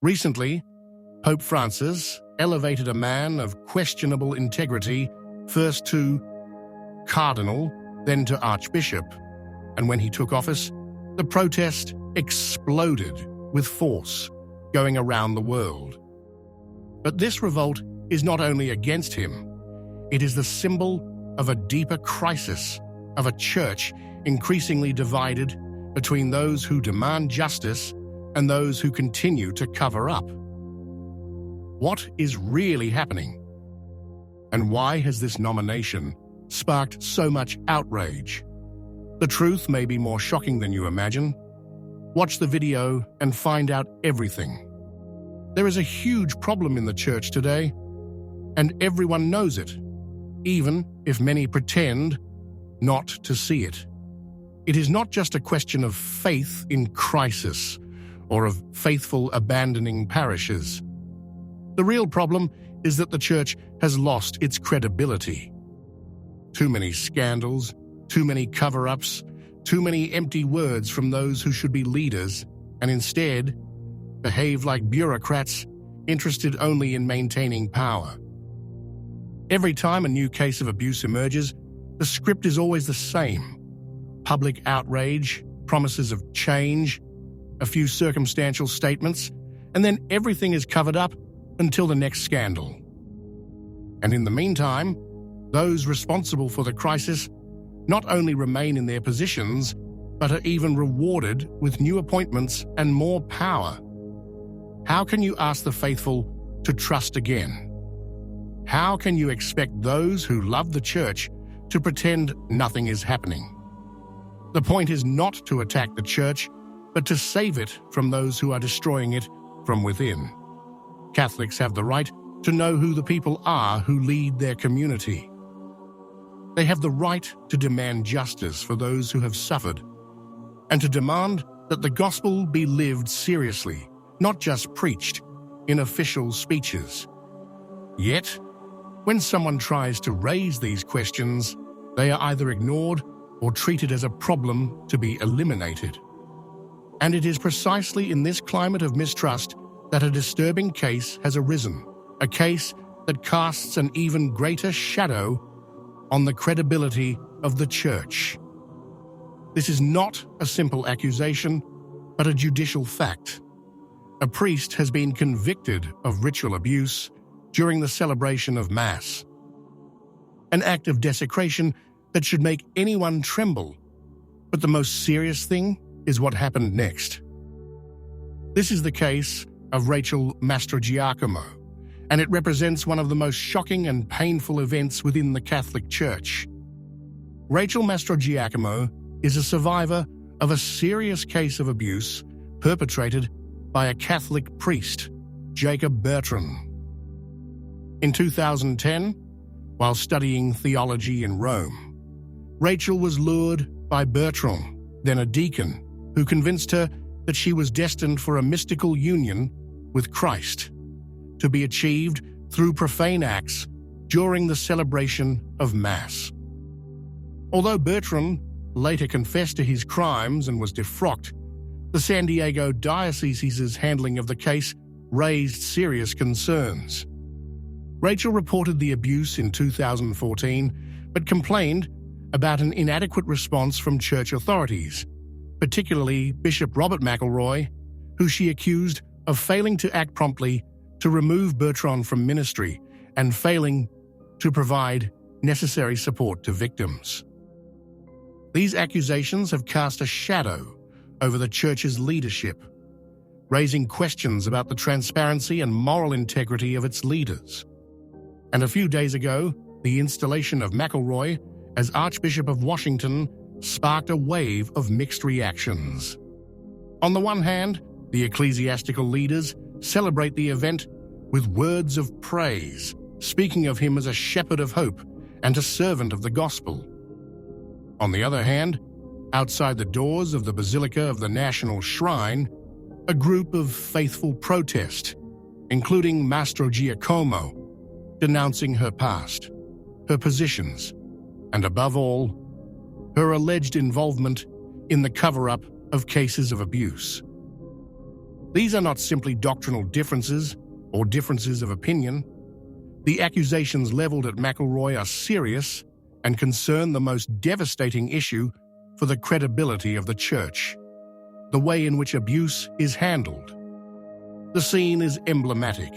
Recently, Pope Francis elevated a man of questionable integrity first to Cardinal, then to Archbishop, and when he took office, the protest exploded with force, going around the world. But this revolt is not only against him, it is the symbol of a deeper crisis, of a church increasingly divided between those who demand justice and those who continue to cover up. What is really happening? And why has this nomination sparked so much outrage? The truth may be more shocking than you imagine. Watch the video and find out everything. There is a huge problem in the church today, and everyone knows it, even if many pretend not to see it. It is not just a question of faith in crisis or of faithful abandoning parishes. The real problem is that the church has lost its credibility. Too many scandals, too many cover-ups, too many empty words from those who should be leaders and instead behave like bureaucrats interested only in maintaining power. Every time a new case of abuse emerges, the script is always the same. Public outrage, promises of change, a few circumstantial statements, and then everything is covered up until the next scandal. And in the meantime, those responsible for the crisis not only remain in their positions, but are even rewarded with new appointments and more power. How can you ask the faithful to trust again? How can you expect those who love the church to pretend nothing is happening? The point is not to attack the church, but to save it from those who are destroying it from within. Catholics have the right to know who the people are who lead their community. They have the right to demand justice for those who have suffered, and to demand that the gospel be lived seriously, not just preached in official speeches. Yet, when someone tries to raise these questions, they are either ignored or treated as a problem to be eliminated. And it is precisely in this climate of mistrust that a disturbing case has arisen, a case that casts an even greater shadow on the credibility of the church. This is not a simple accusation, but a judicial fact. A priest has been convicted of ritual abuse during the celebration of Mass. An act of desecration that should make anyone tremble. But the most serious thing is what happened next. This is the case of Rachel Mastroako, and it represents one of the most shocking and painful events within the Catholic Church. Rachel Mastroako is a survivor of a serious case of abuse perpetrated by a Catholic priest, Jacob Bertrand. In 2010, while studying theology in Rome, Rachel was lured by Bertrand, then a deacon, who convinced her that she was destined for a mystical union with Christ, to be achieved through profane acts during the celebration of Mass. Although Bertrand later confessed to his crimes and was defrocked, the San Diego Diocese's handling of the case raised serious concerns. Rachel reported the abuse in 2014, but complained about an inadequate response from church authorities, particularly Bishop Robert McElroy, who she accused of failing to act promptly to remove Bertrand from ministry and failing to provide necessary support to victims. These accusations have cast a shadow over the church's leadership, raising questions about the transparency and moral integrity of its leaders. And a few days ago, the installation of McElroy as Archbishop of Washington sparked a wave of mixed reactions. On the one hand, the ecclesiastical leaders celebrate the event with words of praise, speaking of him as a shepherd of hope and a servant of the gospel. On the other hand, outside the doors of the Basilica of the National Shrine, a group of faithful protest, including Mastroako, denouncing her past, her positions, and above all, her alleged involvement in the cover-up of cases of abuse. These are not simply doctrinal differences or differences of opinion. The accusations leveled at McElroy are serious and concern the most devastating issue for the credibility of the Church: the way in which abuse is handled. The scene is emblematic.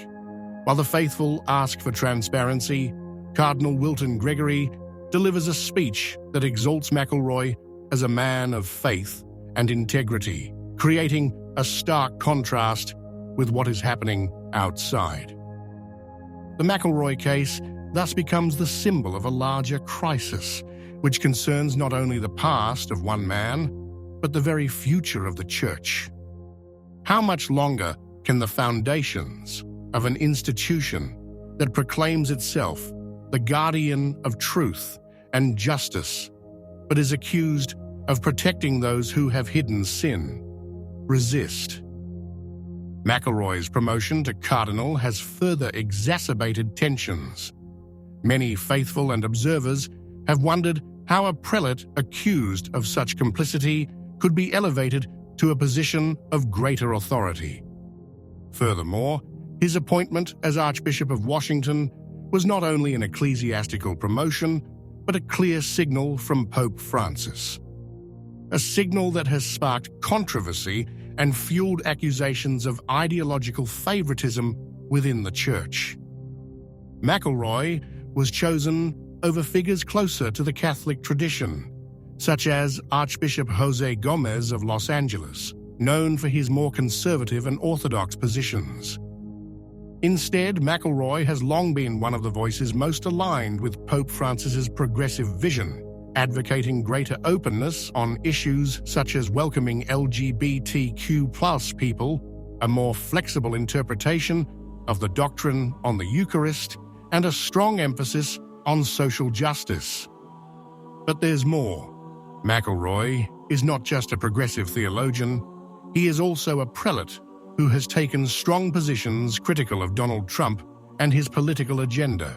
While the faithful ask for transparency, Cardinal Wilton Gregory delivers a speech that exalts McElroy as a man of faith and integrity, creating a stark contrast with what is happening outside. The McElroy case thus becomes the symbol of a larger crisis, which concerns not only the past of one man, but the very future of the Church. How much longer can the foundations of an institution that proclaims itself the guardian of truth and justice, but is accused of protecting those who have hidden sin, resist? McElroy's promotion to cardinal has further exacerbated tensions. Many faithful and observers have wondered how a prelate accused of such complicity could be elevated to a position of greater authority. Furthermore, his appointment as Archbishop of Washington was not only an ecclesiastical promotion, but a clear signal from Pope Francis. A signal that has sparked controversy and fueled accusations of ideological favoritism within the Church. McElroy was chosen over figures closer to the Catholic tradition, such as Archbishop Jose Gomez of Los Angeles, known for his more conservative and orthodox positions. Instead, McElroy has long been one of the voices most aligned with Pope Francis's progressive vision, advocating greater openness on issues such as welcoming LGBTQ+ people, a more flexible interpretation of the doctrine on the Eucharist, and a strong emphasis on social justice. But there's more. McElroy is not just a progressive theologian, he is also a prelate who has taken strong positions critical of Donald Trump and his political agenda.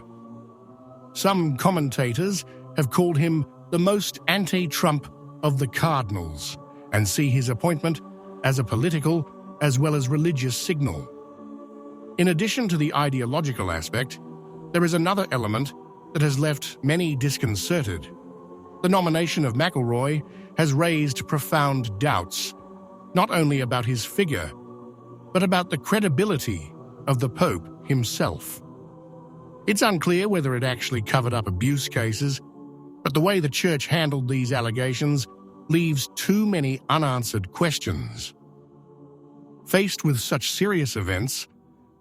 Some commentators have called him the most anti-Trump of the cardinals and see his appointment as a political as well as religious signal. In addition to the ideological aspect, there is another element that has left many disconcerted. The nomination of McElroy has raised profound doubts, not only about his figure, but about the credibility of the Pope himself. It's unclear whether it actually covered up abuse cases, but the way the Church handled these allegations leaves too many unanswered questions. Faced with such serious events,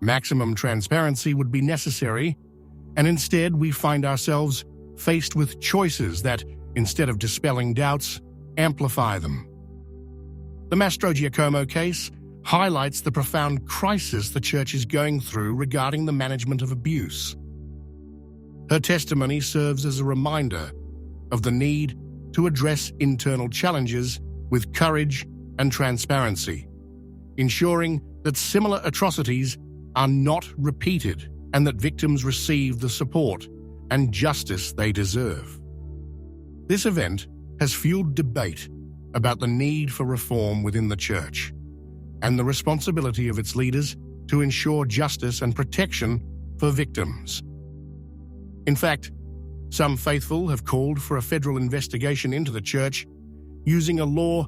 maximum transparency would be necessary, and instead we find ourselves faced with choices that, instead of dispelling doubts, amplify them. The Mastroako case highlights the profound crisis the Church is going through regarding the management of abuse. Her testimony serves as a reminder of the need to address internal challenges with courage and transparency, ensuring that similar atrocities are not repeated and that victims receive the support and justice they deserve. This event has fueled debate about the need for reform within the Church and the responsibility of its leaders to ensure justice and protection for victims. In fact, some faithful have called for a federal investigation into the Church using a law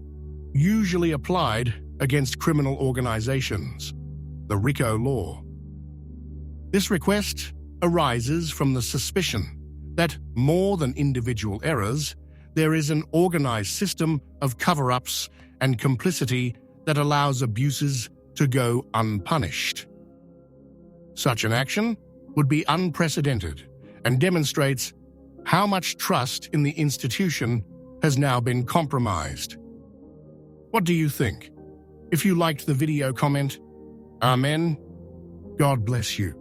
usually applied against criminal organizations, the RICO law. This request arises from the suspicion that, more than individual errors, there is an organized system of cover-ups and complicity that allows abuses to go unpunished. Such an action would be unprecedented and demonstrates how much trust in the institution has now been compromised. What do you think? If you liked the video, comment, Amen. God bless you.